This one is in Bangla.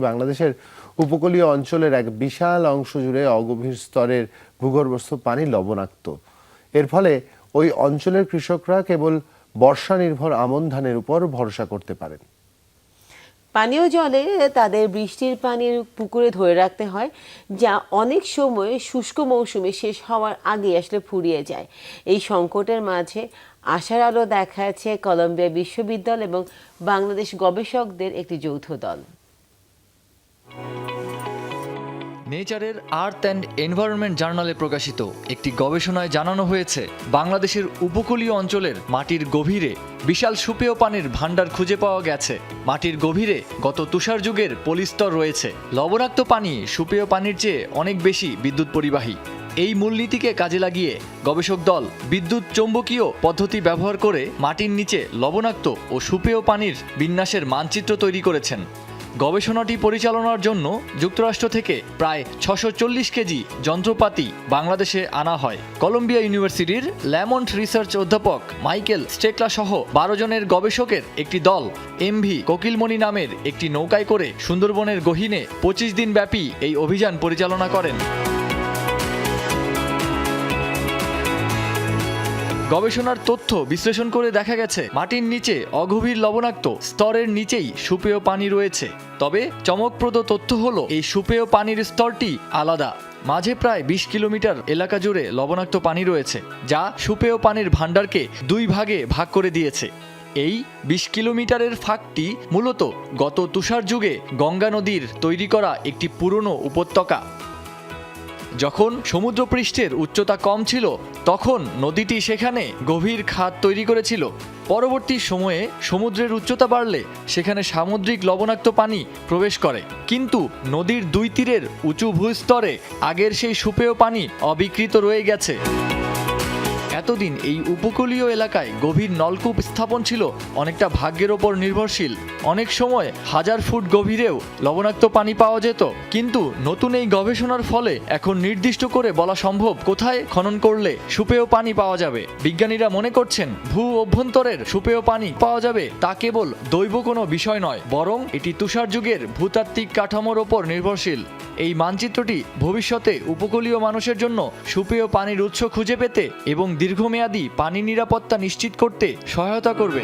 বাংলাদেশের উপকূলীয় অঞ্চলের এক বিশাল অংশ জুড়ে অগভীর স্তরের ভূগর্ভস্থ পানি লবণাক্ত। এর ফলে ওই অঞ্চলের কৃষকরা কেবল বর্ষা নির্ভর আমন ধানের উপর ভরসা করতে পারেন। পানীয় জলে তাদের বৃষ্টির পানির পুকুরে ধরে রাখতে হয়, যা অনেক সময় শুষ্ক মৌসুমে শেষ হওয়ার আগে আসলে ফুরিয়ে যায়। এই সংকটের মাঝে আশার আলো দেখাচ্ছে কলম্বিয়া বিশ্ববিদ্যালয় এবং বাংলাদেশ গবেষকদের একটি যৌথ দল। নেচারের আর্থ অ্যান্ড এনভায়রনমেন্ট জার্নালে প্রকাশিত একটি গবেষণায় জানানো হয়েছে, বাংলাদেশের উপকূলীয় অঞ্চলের মাটির গভীরে বিশাল সুপেয় পানির ভাণ্ডার খুঁজে পাওয়া গেছে। মাটির গভীরে গত তুষার যুগের পলিস্তর রয়েছে। লবণাক্ত পানি সুপেয় পানির চেয়ে অনেক বেশি বিদ্যুৎ পরিবাহী। এই মূলনীতিকে কাজে লাগিয়ে গবেষক দল বিদ্যুৎ চৌম্বকীয় পদ্ধতি ব্যবহার করে মাটির নিচে লবণাক্ত ও সুপেয় পানির বিন্যাসের মানচিত্র তৈরি করেছেন। গবেষণাটি পরিচালনার জন্য যুক্তরাষ্ট্র থেকে প্রায় 640 কেজি যন্ত্রপাতি বাংলাদেশে আনা হয়। কলম্বিয়া ইউনিভার্সিটির ল্যামন্ট রিসার্চ অধ্যাপক মাইকেল স্টেকলা সহ 12 জনের গবেষকের একটি দল এমভি কোকিলমণি নামের একটি নৌকায় করে সুন্দরবনের গহীনে 25 দিন ব্যাপী এই অভিযান পরিচালনা করেন। গবেষণার তথ্য বিশ্লেষণ করে দেখা গেছে, মাটির নিচে অগভীর লবণাক্ত স্তরের নিচেই সুপেয় পানি রয়েছে। তবে চমকপ্রদ তথ্য হলো, এই সুপেয় পানির স্তরটি আলাদা। মাঝে প্রায় 20 কিলোমিটার এলাকা জুড়ে লবণাক্ত পানি রয়েছে, যা সুপেয় পানির ভাণ্ডারকে 2 ভাগে ভাগ করে দিয়েছে। এই 20 কিলোমিটারের ফাঁকটি মূলত গত তুষার যুগে গঙ্গা নদীর তৈরি করা একটি পুরনো উপত্যকা। যখন সমুদ্রপৃষ্ঠের উচ্চতা কম ছিল, তখন নদীটি সেখানে গভীর খাত তৈরি করেছিল। পরবর্তী সময়ে সমুদ্রের উচ্চতা বাড়লে সেখানে সামুদ্রিক লবণাক্ত পানি প্রবেশ করে, কিন্তু নদীর 2 তীরের উঁচু ভূস্তরে আগের সেই সুপেয় পানি অবিকৃত রয়ে গেছে। এতদিন এই উপকূলীয় এলাকায় গভীর নলকূপ স্থাপন ছিল অনেকটা ভাগ্যের ওপর নির্ভরশীল। অনেক সময় 1000 ফুট গভীরেও লবণাক্ত পানি পাওয়া যেত, কিন্তু নতুন এই গবেষণার ফলে এখন নির্দিষ্ট করে বলা সম্ভব কোথায় খনন করলে সুপেয় পানি পাওয়া যাবে। বিজ্ঞানীরা মনে করছেন, ভূ অভ্যন্তরের সুপেয় পানি পাওয়া যাবে তা কেবল দৈব কোনো বিষয় নয়, বরং এটি তুষার যুগের ভূতাত্ত্বিক কাঠামোর ওপর নির্ভরশীল। এই মানচিত্রটি ভবিষ্যতে উপকূলীয় মানুষের জন্য সুপেয় পানির উৎস খুঁজে পেতে এবং দীর্ঘমেয়াদী পানি নিরাপত্তা নিশ্চিত করতে সহায়তা করবে।